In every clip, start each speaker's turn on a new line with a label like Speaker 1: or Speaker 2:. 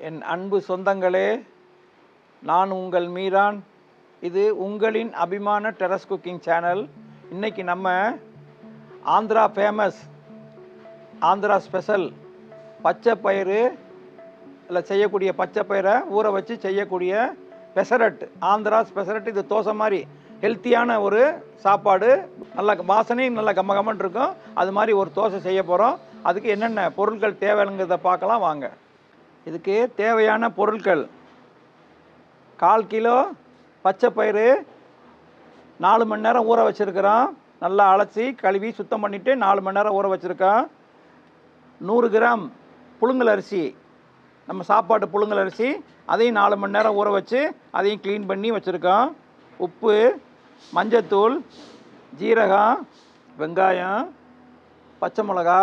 Speaker 1: என் அன்பு சொந்தங்களே, நான் உங்கள் மீரான். இது உங்களின் அபிமான டெரஸ் குக்கிங் சேனல். இன்றைக்கி நம்ம ஆந்திரா ஃபேமஸ், ஆந்திரா ஸ்பெஷல் பச்சை பயிறு இல்லை செய்யக்கூடிய பச்சை பயிரை ஊற வச்சு செய்யக்கூடிய பெசரட், ஆந்திரா ஸ்பெசரட். இது தோசை மாதிரி ஹெல்த்தியான ஒரு சாப்பாடு, நல்ல வாசனையும் நல்ல கம்மகம்மன் இருக்கும். அது மாதிரி ஒரு தோசை செய்ய போகிறோம். அதுக்கு என்னென்ன பொருட்கள் தேவைங்கிறத பார்க்கலாம் வாங்க. இதுக்கு தேவையான பொருட்கள்: 1/4 கிலோ பச்சை பயிறு 4 மணி நேரம் ஊற வச்சுருக்கிறோம். நல்லா அலசி கழுவி சுத்தம் பண்ணிவிட்டு 4 மணி நேரம் ஊற வச்சுருக்கோம். 100 கிராம் புழுங்கல் அரிசி, நம்ம சாப்பாட்டு புழுங்கல் அரிசி, அதையும் 4 மணி நேரம் ஊற வச்சு அதையும் க்ளீன் பண்ணி வச்சுருக்கோம். உப்பு, மஞ்சத்தூள், ஜீரகம், வெங்காயம், பச்சை மிளகா,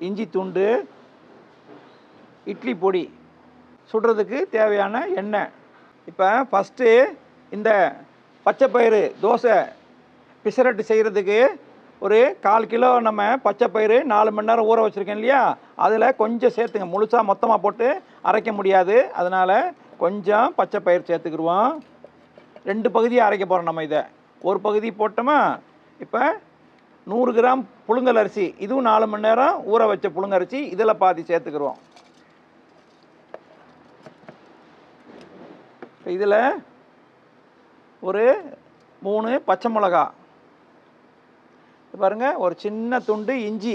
Speaker 1: இஞ்சி துண்டு, இட்லி பொடி, சுடுறதுக்கு தேவையான எண்ணெய். இப்போ ஃபஸ்ட்டு இந்த பச்சை பயிறு தோசை பிசரட்டு செய்கிறதுக்கு ஒரு 1/4 கிலோ நம்ம பச்சை பயிறு 4 மணி நேரம் ஊற வச்சுருக்கேன் இல்லையா, அதில் கொஞ்சம் சேர்த்துங்க. முழுசாக மொத்தமாக போட்டு அரைக்க முடியாது, அதனால் கொஞ்சம் பச்சை பயிறு சேர்த்துக்கிடுவோம். 2 பகுதியாக அரைக்க போகிறோம் நம்ம. இதை ஒரு பகுதி போட்டோமா. இப்போ 100 கிராம் புழுங்கல் அரிசி, இதுவும் 4 மணி நேரம் ஊற வச்ச புழுங்கரிசி, இதில் பாதி சேர்த்துக்கிடுவோம். இதில் ஒரு 3 பச்சை மிளகா, பாருங்கள், ஒரு சின்ன துண்டு இஞ்சி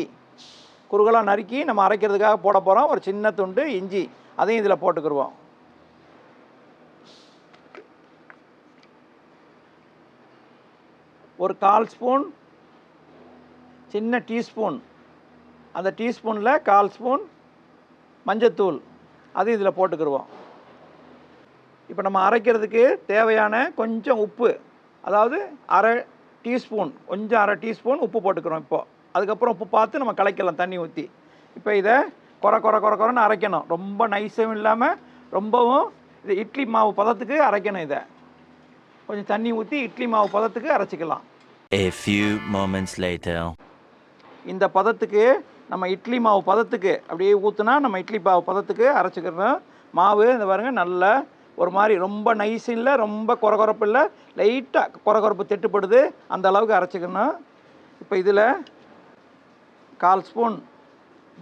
Speaker 1: குறுகலாக நறுக்கி நம்ம அரைக்கிறதுக்காக போட போகிறோம். ஒரு சின்ன துண்டு இஞ்சி, அதையும் இதில் போட்டுக்கிடுவோம். ஒரு 1/4 ஸ்பூன், சின்ன டீஸ்பூன், அந்த டீஸ்பூனில் 1/4 ஸ்பூன் மஞ்சத்தூள், அதையும் இதில் போட்டுக்கிடுவோம். இப்போ நம்ம அரைக்கிறதுக்கு தேவையான கொஞ்சம் உப்பு, அதாவது 1/2 டீஸ்பூன், கொஞ்சம் 1/2 டீஸ்பூன் உப்பு போட்டுக்கிறோம். இப்போது அதுக்கப்புறம் உப்பு பார்த்து நம்ம கலக்கலாம் தண்ணி ஊற்றி. இப்போ இதை குறைன்னு அரைக்கணும். ரொம்ப நைஸும் இல்லாமல் ரொம்பவும் இது இட்லி மாவு பதத்துக்கு அரைக்கணும். இதை கொஞ்சம் தண்ணி ஊற்றி இட்லி மாவு பதத்துக்கு அரைச்சிக்கலாம்.
Speaker 2: A few moments later.
Speaker 1: இந்த பதத்துக்கு நம்ம இட்லி மாவு பதத்துக்கு அப்படியே ஊற்றுனா நம்ம இட்லி மாவு பதத்துக்கு அரைச்சிக்கிறோம். மாவு இந்த பாருங்கள், நல்லா ஒரு மாதிரி ரொம்ப நைஸ் இல்லை, ரொம்ப குறகுறப்பு இல்லை, லைட்டாக குறகுறப்பு தெட்டுப்படுது, அந்த அளவுக்கு அரைச்சிக்கணும். இப்போ இதில் 1/4 ஸ்பூன்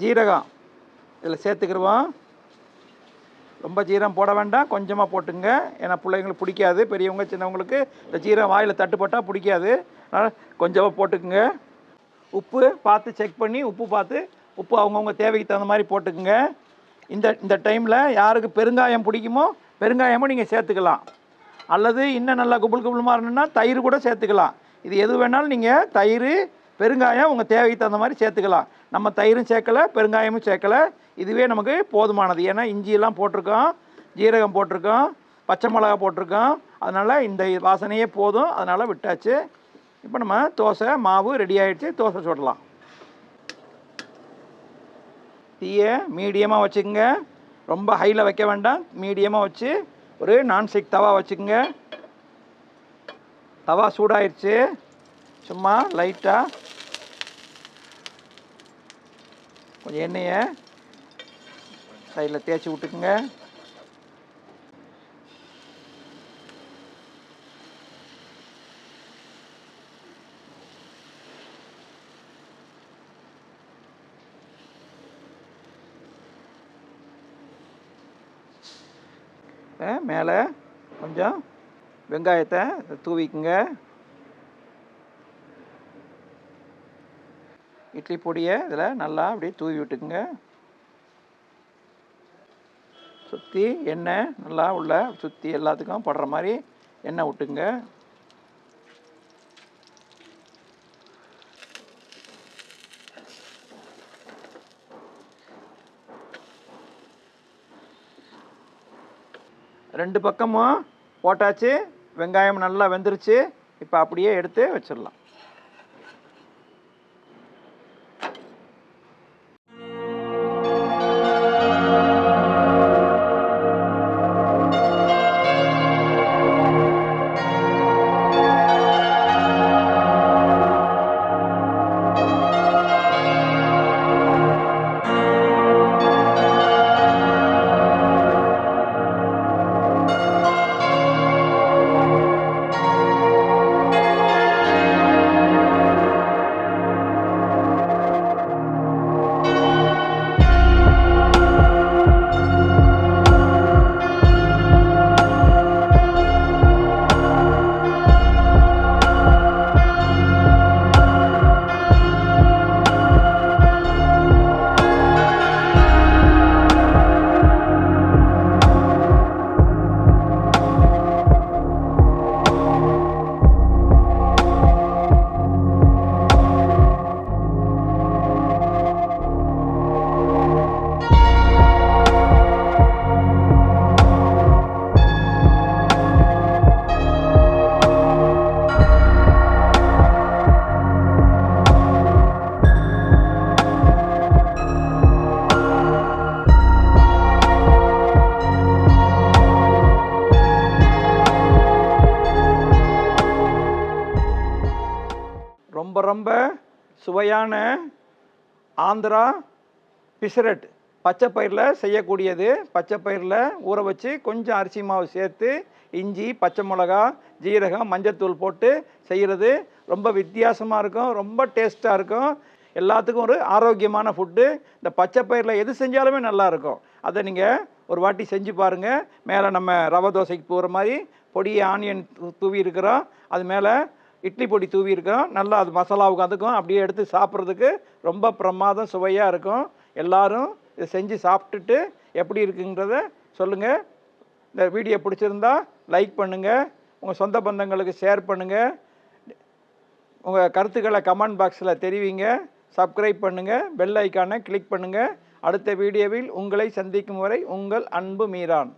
Speaker 1: ஜீரகம் இதில் சேர்த்துக்கிடுவோம். ரொம்ப ஜீரகம் போட வேண்டாம், கொஞ்சமாக போட்டுங்க. ஏன்னா பிள்ளைங்களுக்கு பிடிக்காது, பெரியவங்க சின்னவங்களுக்கு இந்த ஜீரகம் வாயில் தட்டுப்பட்டால் பிடிக்காது, அதனால் கொஞ்சமாக போட்டுக்குங்க. உப்பு பார்த்து செக் பண்ணி உப்பு அவங்கவுங்க தேவைக்கு தகுந்த மாதிரி போட்டுக்குங்க. இந்த டைமில் யாருக்கு பெருங்காயம் பிடிக்குமோ பெருங்காயமும் நீங்கள் சேர்த்துக்கலாம். அல்லது இன்னும் நல்லா குபுள் மாறணுன்னா தயிர் கூட சேர்த்துக்கலாம். இது எது வேணாலும் நீங்கள் தயிர், பெருங்காயம் உங்கள் தேவைக்கு தகுந்த மாதிரி சேர்த்துக்கலாம். நம்ம தயிரும் சேர்க்கலை, பெருங்காயமும் சேர்க்கலை, இதுவே நமக்கு போதுமானது. ஏன்னா இஞ்சியெல்லாம் போட்டிருக்கோம், ஜீரகம் போட்டிருக்கோம், பச்சை மிளகா போட்டிருக்கோம், அதனால் இந்த வாசனையே போதும், அதனால் விட்டாச்சு. இப்போ நம்ம தோசை மாவு ரெடி ஆகிடுச்சு, தோசை சுடலாம். தீயை மீடியமாக வச்சுக்கோங்க, ரொம்ப ஹையில் வைக்க வேண்டாம், மீடியமாக வச்சு ஒரு நான்ஸ்டிக் தவா வச்சுக்கோங்க. தவா சூடாயிடுச்சு, சும்மா லைட்டாக கொஞ்சம் எண்ணெயை சைடில் தேய்ச்சி விட்டுக்குங்க. மேலே கொஞ்சம் வெங்காயத்தை தூவிக்குங்க. இட்லி பொடியை இதில் நல்லா அப்படியே தூவி விட்டுக்குங்க. சுற்றி எண்ணெய் நல்லா உள்ள சுற்றி எல்லாத்துக்கும் படுற மாதிரி எண்ணெய் விட்டுங்க. ரெண்டு பக்கமும் போட்டாச்சு, வெங்காயம் நல்லா வெந்துருச்சு. இப்போ அப்படியே எடுத்து வச்சிடலாம். சுவையான ஆந்திரா பிசரட் பச்சை பயிரில் செய்யக்கூடியது. பச்சை பயிரில் ஊற வச்சு கொஞ்சம் அரிசி மாவு சேர்த்து இஞ்சி, பச்சை மிளகா, ஜீரகம், மஞ்சத்தூள் போட்டு செய்கிறது ரொம்ப வித்தியாசமாக இருக்கும், ரொம்ப டேஸ்ட்டாக இருக்கும். எல்லாத்துக்கும் ஒரு ஆரோக்கியமான ஃபுட்டு. இந்த பச்சை பயிரில் எது செஞ்சாலுமே நல்லாயிருக்கும். அதை நீங்கள் ஒரு வாட்டி செஞ்சு பாருங்கள். மேலே நம்ம ரவை தோசைக்கு போகிற மாதிரி பொடியை ஆனியன் தூவி இருக்கிறோம், அது மேலே இட்லி பொடி தூவி இருக்கிறோம். நல்லா அது மசாலாவுக்கு அதுக்கும் அப்படியே எடுத்து சாப்பிட்றதுக்கு ரொம்ப பிரமாதம் சுவையாக இருக்கும். எல்லோரும் இதை செஞ்சு சாப்பிட்டுட்டு எப்படி இருக்குங்கிறத சொல்லுங்கள். இந்த வீடியோ பிடிச்சிருந்தா லைக் பண்ணுங்கள், உங்கள் சொந்த பந்தங்களுக்கு ஷேர் பண்ணுங்கள், உங்கள் கருத்துக்களை கமெண்ட் பாக்ஸில் தெரிவிங்க, சப்ஸ்கிரைப் பண்ணுங்கள், பெல் ஐக்கானை கிளிக் பண்ணுங்கள். அடுத்த வீடியோவில் உங்களை சந்திக்கும் வரை உங்கள் அன்பு மீரான்.